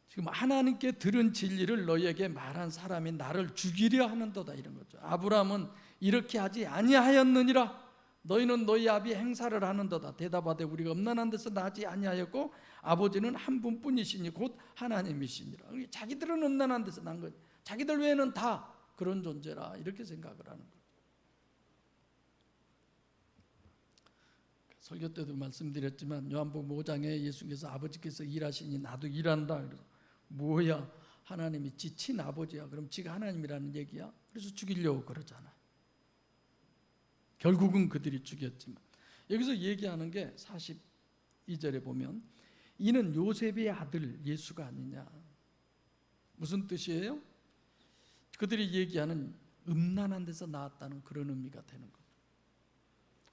지금 하나님께 들은 진리를 너희에게 말한 사람이 나를 죽이려 하는도다, 이런 거죠. 아브라함은 이렇게 하지 아니하였느니라. 너희는 너희 아비 행사를 하는도다. 대답하되 우리가 음란한 데서 나지 아니하였고 아버지는 한 분뿐이시니 곧 하나님이시니라. 자기들은 음란한 데서 난 거지. 자기들 외에는 다 그런 존재라, 이렇게 생각을 하는 거예요. 설교 때도 말씀드렸지만 요한복음 5장에 예수께서 아버지께서 일하시니 나도 일한다. 그래서 뭐야, 하나님이 지 친아버지야, 그럼 지가 하나님이라는 얘기야? 그래서 죽이려고 그러잖아. 결국은 그들이 죽였지만, 여기서 얘기하는 게 42절에 보면 이는 요셉의 아들 예수가 아니냐. 무슨 뜻이에요? 그들이 얘기하는 음란한 데서 나왔다는 그런 의미가 되는 거예요.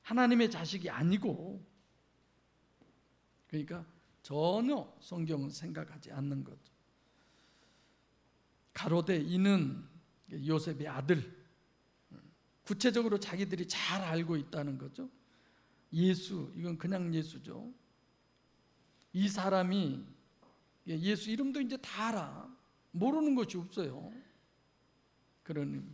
하나님의 자식이 아니고, 그러니까 전혀 성경은 생각하지 않는 거죠. 가로되 이는 요셉의 아들, 구체적으로 자기들이 잘 알고 있다는 거죠. 예수, 이건 그냥 예수죠. 이 사람이, 예수 이름도 이제 다 알아. 모르는 것이 없어요. 그런 의미.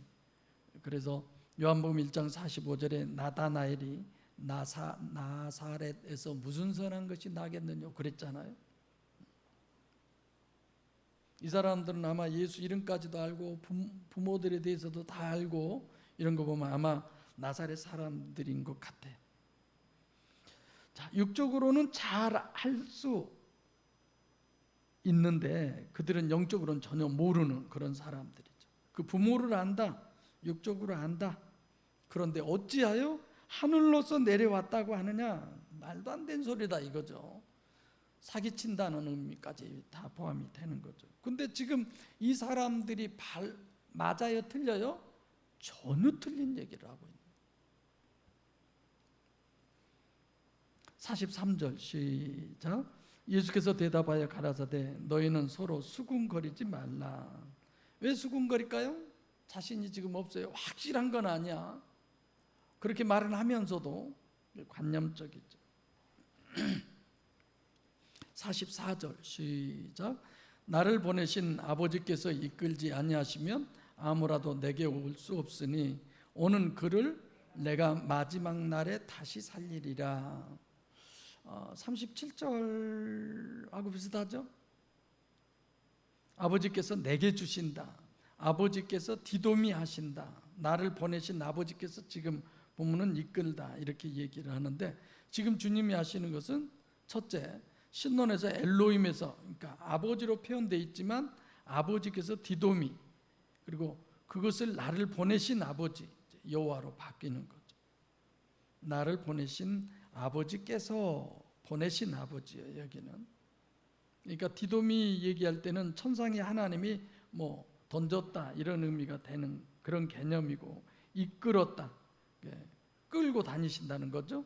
그래서 요한복음 1장 45절에 나다나엘이 나사렛에서 무슨 선한 것이 나겠느냐 그랬잖아요. 이 사람들은 아마 예수 이름까지도 알고 부모들에 대해서도 다 알고, 이런 거 보면 아마 나사렛 사람들인 것 같아요. 자, 육적으로는 잘 할 수 있는데 그들은 영적으로는 전혀 모르는 그런 사람들이죠. 그 부모를 안다, 육적으로 안다. 그런데 어찌하여 하늘로서 내려왔다고 하느냐? 말도 안 되는 소리다 이거죠. 사기친다는 의미까지 다 포함이 되는 거죠. 근데 지금 이 사람들이 맞아요, 틀려요? 전혀 틀린 얘기를 하고 있는. 43절 시작. 예수께서 대답하여 가라사대 너희는 서로 수군거리지 말라. 왜 수군거릴까요? 자신이 지금 없어요. 확실한 건 아니야. 그렇게 말을 하면서도 관념적이죠. 44절 시작. 나를 보내신 아버지께서 이끌지 아니하시면 아무라도 내게 올 수 없으니 오는 그를 내가 마지막 날에 다시 살리리라. 37절하고 비슷하죠? 아버지께서 내게 주신다. 아버지께서 디도미 하신다. 나를 보내신 아버지께서 지금 보면은 이끌다, 이렇게 얘기를 하는데, 지금 주님이 하시는 것은 첫째, 신론에서 엘로힘에서, 그러니까 아버지로 표현되어 있지만 아버지께서 디도미, 그리고 그것을 나를 보내신 아버지 여호와로 바뀌는 거죠. 나를 보내신 아버지께서 보내신 아버지예요, 여기는. 그러니까 디도미 얘기할 때는 천상의 하나님이 뭐 던졌다, 이런 의미가 되는 그런 개념이고, 이끌었다, 끌고 다니신다는 거죠.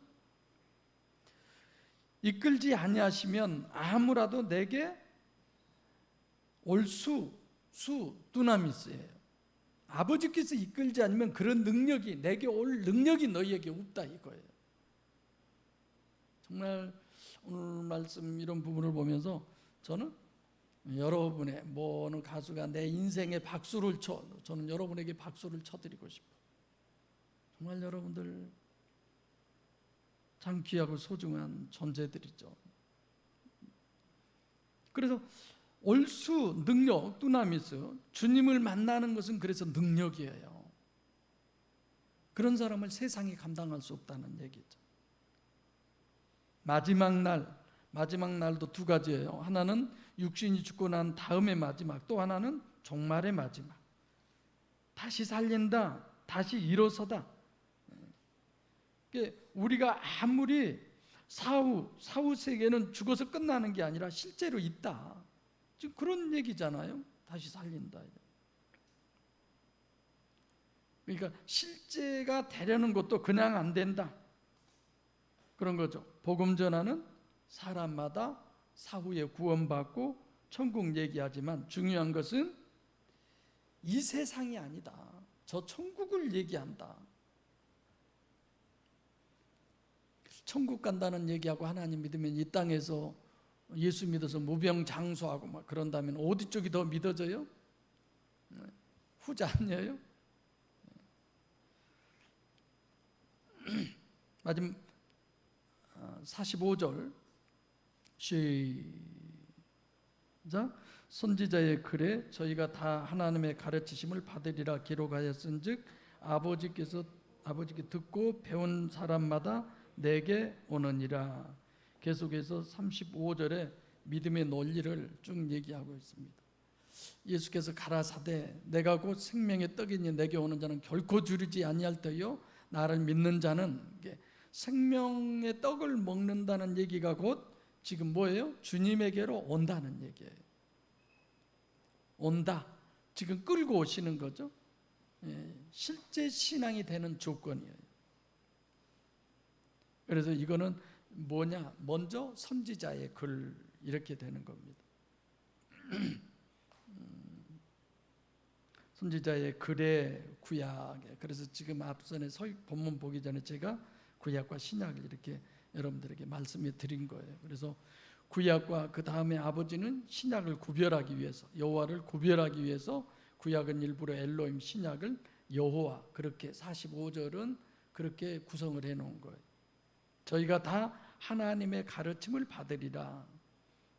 이끌지 아니하시면 아무라도 내게 올 두나미스예요. 아버지께서 이끌지 않으면 그런 능력이, 내게 올 능력이 너희에게 없다, 이거예요. 정말 오늘 말씀 이런 부분을 보면서 저는 여러분의, 뭐 어느 가수가 내 인생에 박수를 쳐, 저는 여러분에게 박수를 쳐드리고 싶어요. 정말 여러분들 참 귀하고 소중한 존재들이죠. 그래서 올수 능력, 두나미스, 주님을 만나는 것은 그래서 능력이에요. 그런 사람을 세상이 감당할 수 없다는 얘기죠. 마지막 날도 두 가지예요. 하나는 육신이 죽고 난 다음의 마지막, 또 하나는 종말의 마지막. 다시 살린다, 다시 일어서다. 우리가 아무리 사후 세계는 죽어서 끝나는 게 아니라 실제로 있다. 지금 그런 얘기잖아요. 다시 살린다. 그러니까 실제가 되려는 것도 그냥 안 된다. 그런 거죠. 복음 전하는 사람마다 사후에 구원받고 천국 얘기하지만 중요한 것은 이 세상이 아니다. 저 천국을 얘기한다. 천국 간다는 얘기하고 하나님 믿으면 이 땅에서 예수 믿어서 무병장수하고 막 그런다면 어디 쪽이 더 믿어져요? 후자 아니에요? 마지막 45절 시작. 선지자의 글에 저희가 다 하나님의 가르치심을 받으리라 기록하였은즉 아버지께 듣고 배운 사람마다 내게 오느니라. 계속해서 35절에 믿음의 논리를 쭉 얘기하고 있습니다. 예수께서 가라사대 내가 곧 생명의 떡이니 내게 오는 자는 결코 줄이지 아니할 터요 나를 믿는 자는, 생명의 떡을 먹는다는 얘기가 곧 지금 뭐예요? 주님에게로 온다는 얘기예요. 온다. 지금 끌고 오시는 거죠. 실제 신앙이 되는 조건이에요. 그래서 이거는 뭐냐? 먼저 선지자의 글 이렇게 되는 겁니다. 선지자의 글의 구약에. 그래서 지금 앞선에 본문 보기 전에 제가 구약과 신약을 이렇게 여러분들에게 말씀해 드린 거예요. 그래서 구약과 그 다음에 아버지는 신약을 구별하기 위해서, 여호와를 구별하기 위해서 구약은 일부러 엘로힘, 신약을 여호와, 그렇게 45절은 그렇게 구성을 해 놓은 거예요. 저희가 다 하나님의 가르침을 받으리라.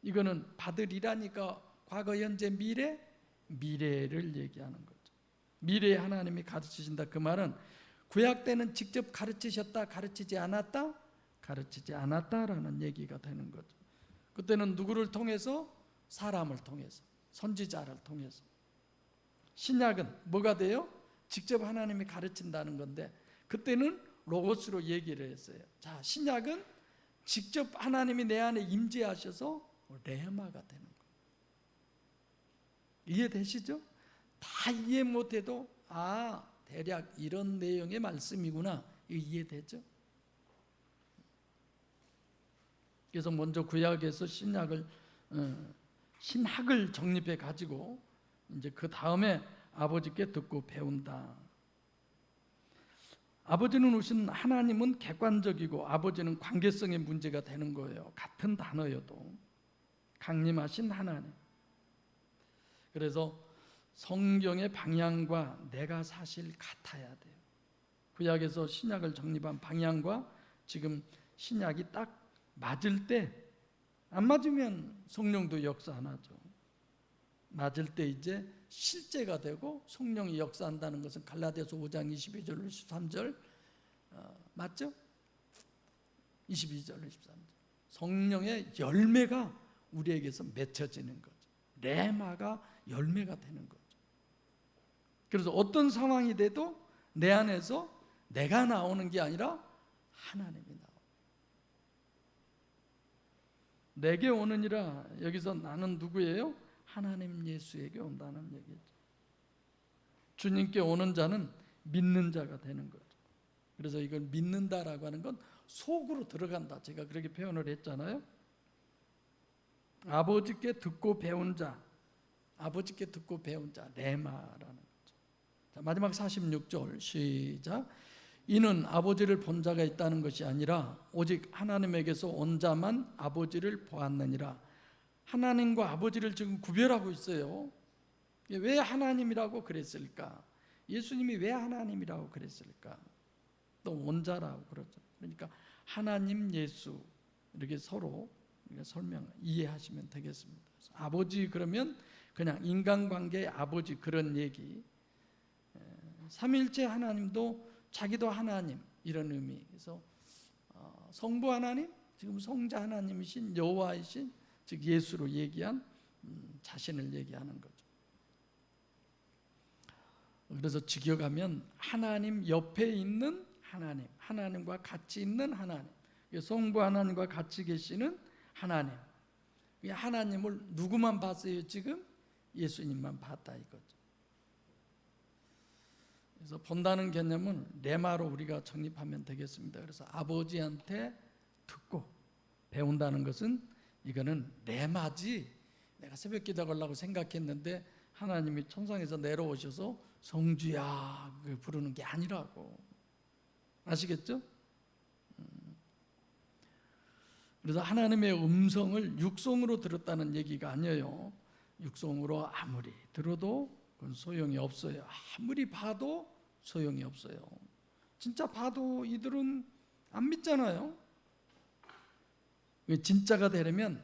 이거는 받으리라니까 과거, 현재, 미래를 얘기하는 거죠. 미래에 하나님이 가르치신다. 그 말은 구약 때는 직접 가르치셨다, 가르치지 않았다? 가르치지 않았다라는 얘기가 되는 거죠. 그때는 누구를 통해서? 사람을 통해서, 선지자를 통해서. 신약은 뭐가 돼요? 직접 하나님이 가르친다는 건데 그때는 로고스로 얘기를 했어요. 자, 신약은 직접 하나님이 내 안에 임재하셔서 레마가 되는 거예요. 이해되시죠? 다 이해 못해도 대략 이런 내용의 말씀이구나, 이해되죠? 그래서 먼저 구약에서 신학을 정립해 가지고 이제 그 다음에 아버지께 듣고 배운다. 아버지는 오신 하나님은 객관적이고 아버지는 관계성의 문제가 되는 거예요. 같은 단어여도 강림하신 하나님. 그래서 성경의 방향과 내가 사실 같아야 돼요. 구약에서 신약을 정립한 방향과 지금 신약이 딱 맞을 때, 안 맞으면 성령도 역사 안 하죠. 맞을 때 이제 실제가 되고 성령이 역사한다는 것은 갈라디아서 5장 22절 23절 맞죠? 22절 23절 성령의 열매가 우리에게서 맺혀지는 거죠. 레마가 열매가 되는 거죠. 그래서 어떤 상황이 돼도 내 안에서 내가 나오는 게 아니라 하나님이 나와요. 내게 오느니라. 여기서 나는 누구예요? 하나님 예수에게 온다는 얘기죠. 주님께 오는 자는 믿는 자가 되는 거죠. 그래서 이걸 믿는다라고 하는 건 속으로 들어간다. 제가 그렇게 표현을 했잖아요. 아버지께 듣고 배운 자, 아버지께 듣고 배운 자, 레마라는 거죠. 자, 마지막 46절 시작. 이는 아버지를 본 자가 있다는 것이 아니라 오직 하나님에게서 온 자만 아버지를 보았느니라. 하나님과 아버지를 지금 구별하고 있어요. 왜 하나님이라고 그랬을까? 예수님이 왜 하나님이라고 그랬을까? 또 원자라고 그러죠. 그러니까 하나님, 예수 이렇게 서로 이해하시면 되겠습니다. 아버지 그러면 그냥 인간관계의 아버지 그런 얘기. 삼위일체 하나님도 자기도 하나님 이런 의미. 그래서 성부 하나님, 지금 성자 하나님이신 여호와이신 즉 예수로 얘기한 자신을 얘기하는 거죠. 그래서 직역하면 하나님 옆에 있는 하나님, 하나님과 같이 있는 하나님, 성부 하나님과 같이 계시는 하나님. 하나님을 누구만 봤어요 지금? 예수님만 봤다 이거죠. 그래서 본다는 개념은 레마로 우리가 정립하면 되겠습니다. 그래서 아버지한테 듣고 배운다는 것은 이거는 레마지, 내가 새벽 기도하려고 생각했는데 하나님이 천상에서 내려오셔서 성주야 부르는 게 아니라고. 아시겠죠? 그래서 하나님의 음성을 육성으로 들었다는 얘기가 아니에요. 육성으로 아무리 들어도 그건 소용이 없어요. 아무리 봐도 소용이 없어요. 진짜 봐도 이들은 안 믿잖아요. 진짜가 되려면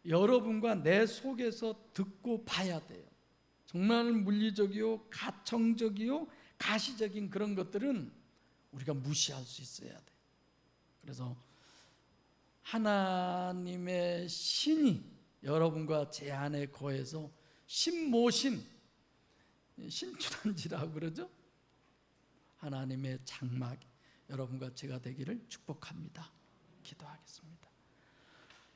여러분과 내 속에서 듣고 봐야 돼요. 정말 물리적이요, 가청적이요, 가시적인 그런 것들은 우리가 무시할 수 있어야 돼. 그래서 하나님의 신이 여러분과 제 안에 거해서 신모신, 신춘한지라고 그러죠. 하나님의 장막 여러분과 제가 되기를 축복합니다. 기도하겠습니다.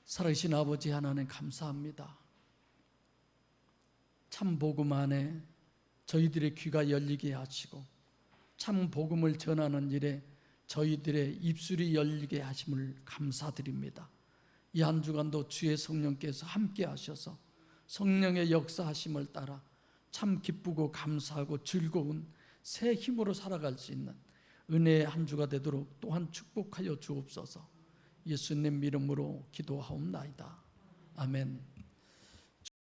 살아계신 아버지 하나님 감사합니다. 참 복음 안에 저희들의 귀가 열리게 하시고 참 복음을 전하는 일에 저희들의 입술이 열리게 하심을 감사드립니다. 이 한 주간도 주의 성령께서 함께 하셔서 성령의 역사하심을 따라 참 기쁘고 감사하고 즐거운 새 힘으로 살아갈 수 있는 은혜의 한 주가 되도록 또한 축복하여 주옵소서. 예수님 이름으로 기도하옵나이다. 아멘.